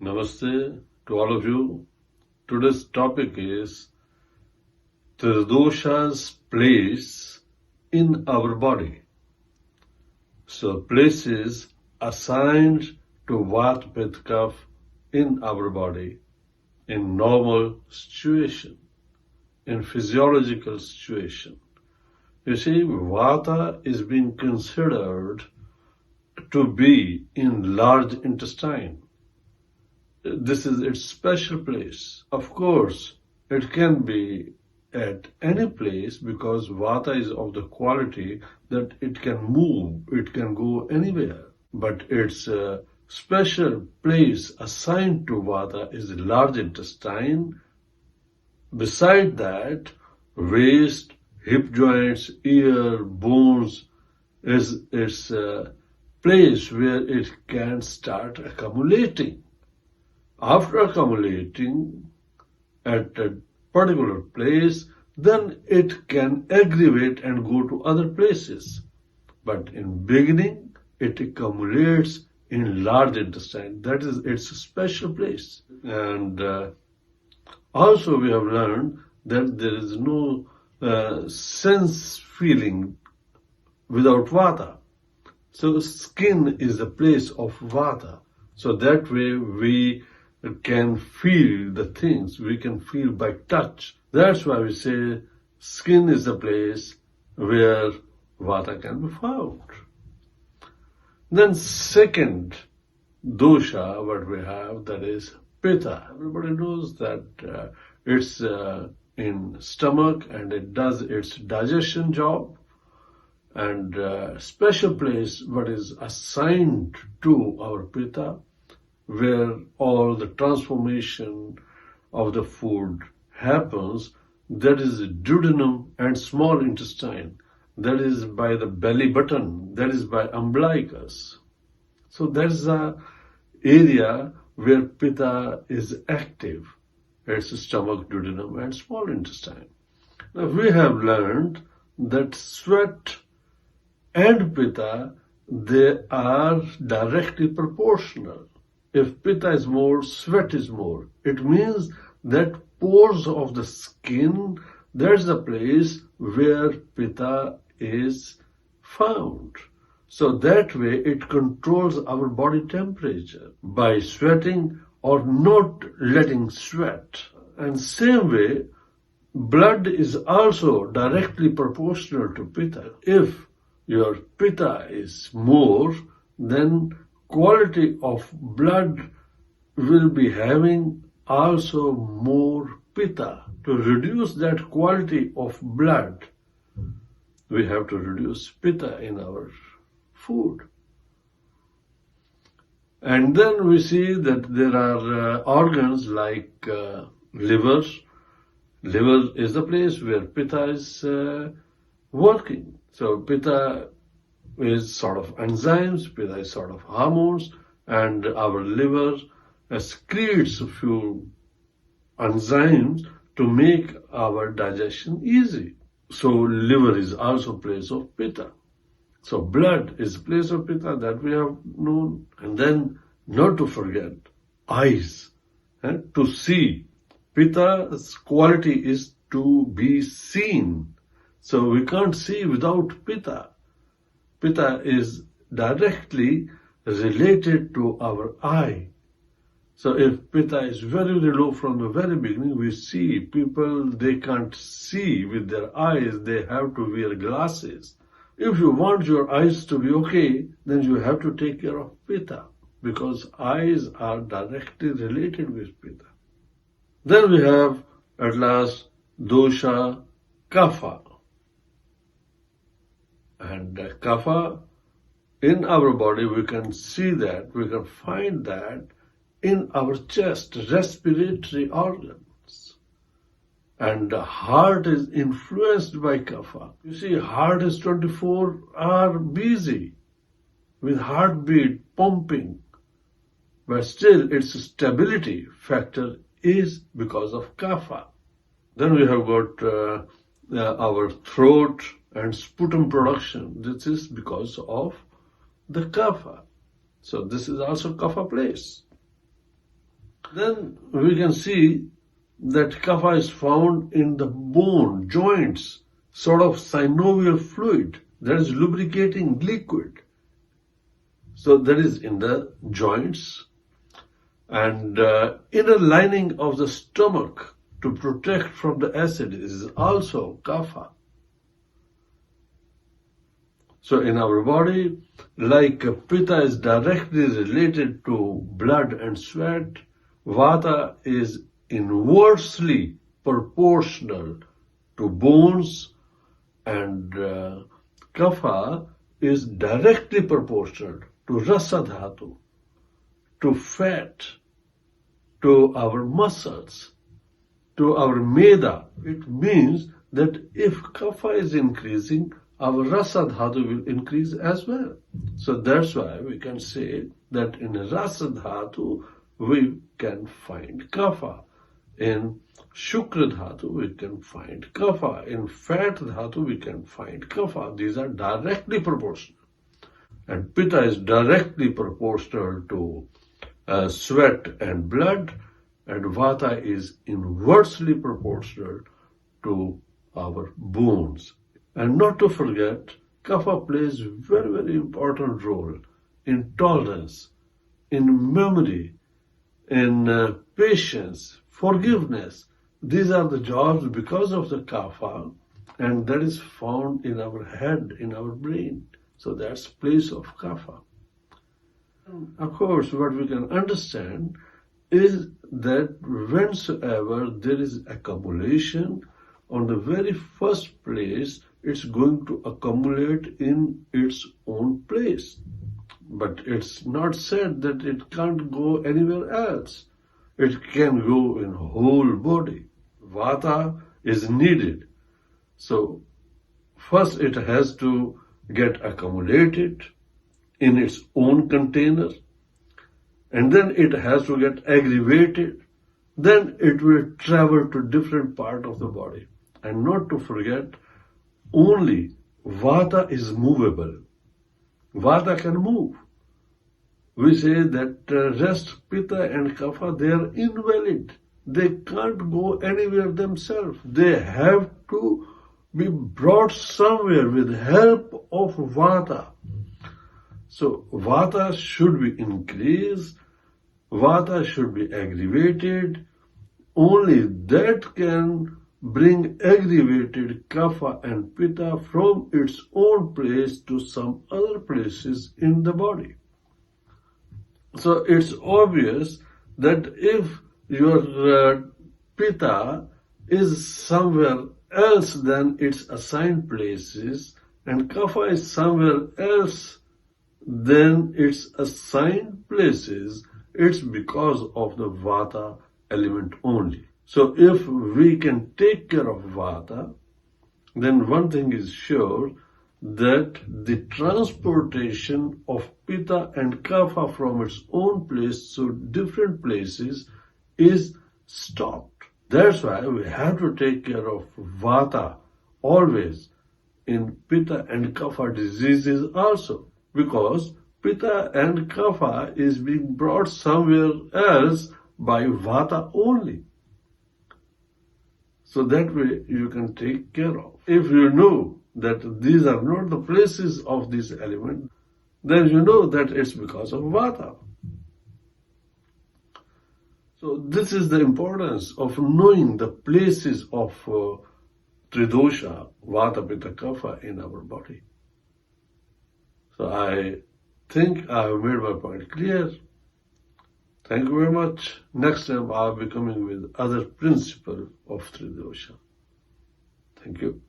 Namaste to all of you. Today's topic is Tridosha's place in our body. So places assigned to Vat Pitta Kapha in our body in normal situation, in physiological situation. You see, Vata is being considered to be in large intestine. This is its special place. Of course, it can be at any place because Vata is of the quality that it can move, it can go anywhere. But its special place assigned to Vata is the large intestine. Beside that, waist, hip joints, ear, bones is its place where it can start accumulating. After accumulating at a particular place, then it can aggravate and go to other places. But in beginning, it accumulates in large intestine. That is its special place. And also we have learned that there is no sense feeling without Vata. So skin is the place of Vata. So that way we can feel the things, we can feel by touch. That's why we say skin is the place where Vata can be found. Then second dosha, what we have, that is Pitta. Everybody knows that it's in stomach and it does its digestion job. And special place what is assigned to our Pitta, where all the transformation of the food happens, that is duodenum and small intestine. That is by the belly button, that is by umbilicus. So that is the area where Pitta is active. It's stomach, duodenum and small intestine. Now we have learned that sweat and Pitta, they are directly proportional. If Pitta is more, sweat is more. It means that pores of the skin, that's the place where Pitta is found. So that way it controls our body temperature by sweating or not letting sweat. And same way, blood is also directly proportional to Pitta. If your Pitta is more, then quality of blood will be having also more Pitta. To reduce that quality of blood, we have to reduce Pitta in our food. And then we see that there are organs like liver. Liver is the place where Pitta is working. So Pitta is sort of enzymes, Pitta is sort of hormones, and our liver excretes a few enzymes to make our digestion easy. So liver is also place of Pitta. So blood is place of Pitta, that we have known. And then not to forget, eyes, to see. Pitta's quality is to be seen. So we can't see without Pitta. Pitta is directly related to our eye. So if Pitta is very, very low from the very beginning, we see people, they can't see with their eyes, they have to wear glasses. If you want your eyes to be okay, then you have to take care of Pitta, because eyes are directly related with Pitta. Then we have, at last, dosha Kapha. And Kapha, in our body, we can see that, we can find that in our chest, respiratory organs. And the heart is influenced by Kapha. You see, heart is 24-hour busy with heartbeat pumping. But still, its stability factor is because of Kapha. Then we have got our throat and sputum production. This is because of the Kapha. So this is also Kapha place. Then we can see that kapha is found in the bone, joints, sort of synovial fluid, that is lubricating liquid. So that is in the joints, and inner lining of the stomach to protect from the acid is also kapha. So in our body, like pitta is directly related to blood and sweat, vata is inversely proportional to bones, and kapha is directly proportional to rasa dhatu, to fat, to our muscles, to our meda. It means that if kapha is increasing, our rasa dhatu will increase as well. So that's why we can say that in rasa dhatu we can find kapha. In shukra dhatu we can find kapha. In fat dhatu we can find kapha. These are directly proportional. And pitta is directly proportional to sweat and blood, and vata is inversely proportional to our bones. And not to forget, kapha plays a very, very important role in tolerance, in memory, in patience, forgiveness. These are the jobs because of the kapha, and that is found in our head, in our brain. So that's place of kapha. Of course, what we can understand is that whensoever there is accumulation, on the very first place, it's going to accumulate in its own place. But it's not said that it can't go anywhere else. It can go in whole body. Vata is needed. So first it has to get accumulated in its own container, and then it has to get aggravated, then it will travel to different part of the body. And not to forget, only vata is movable. Vata can move. We say that rest, pitta and kapha, they are invalid. They can't go anywhere themselves. They have to be brought somewhere with help of vata. So vata should be increased, vata should be aggravated. Only that can bring aggravated kapha and pitta from its own place to some other places in the body. So it's obvious that if your pitta is somewhere else than its assigned places, and kapha is somewhere else than its assigned places, it's because of the vata element only. So if we can take care of vata, then one thing is sure, that the transportation of pitta and kapha from its own place to different places is stopped. That's why we have to take care of vata always in pitta and kapha diseases also, because pitta and kapha is being brought somewhere else by vata only. So that way you can take care of. If you know that these are not the places of this element, then you know that it's because of vata. So this is the importance of knowing the places of Tridosha, vata, pitta, kapha in our body. So I think I have made my point clear. Thank you very much. Next time I'll be coming with other principle of Tridosha. Thank you.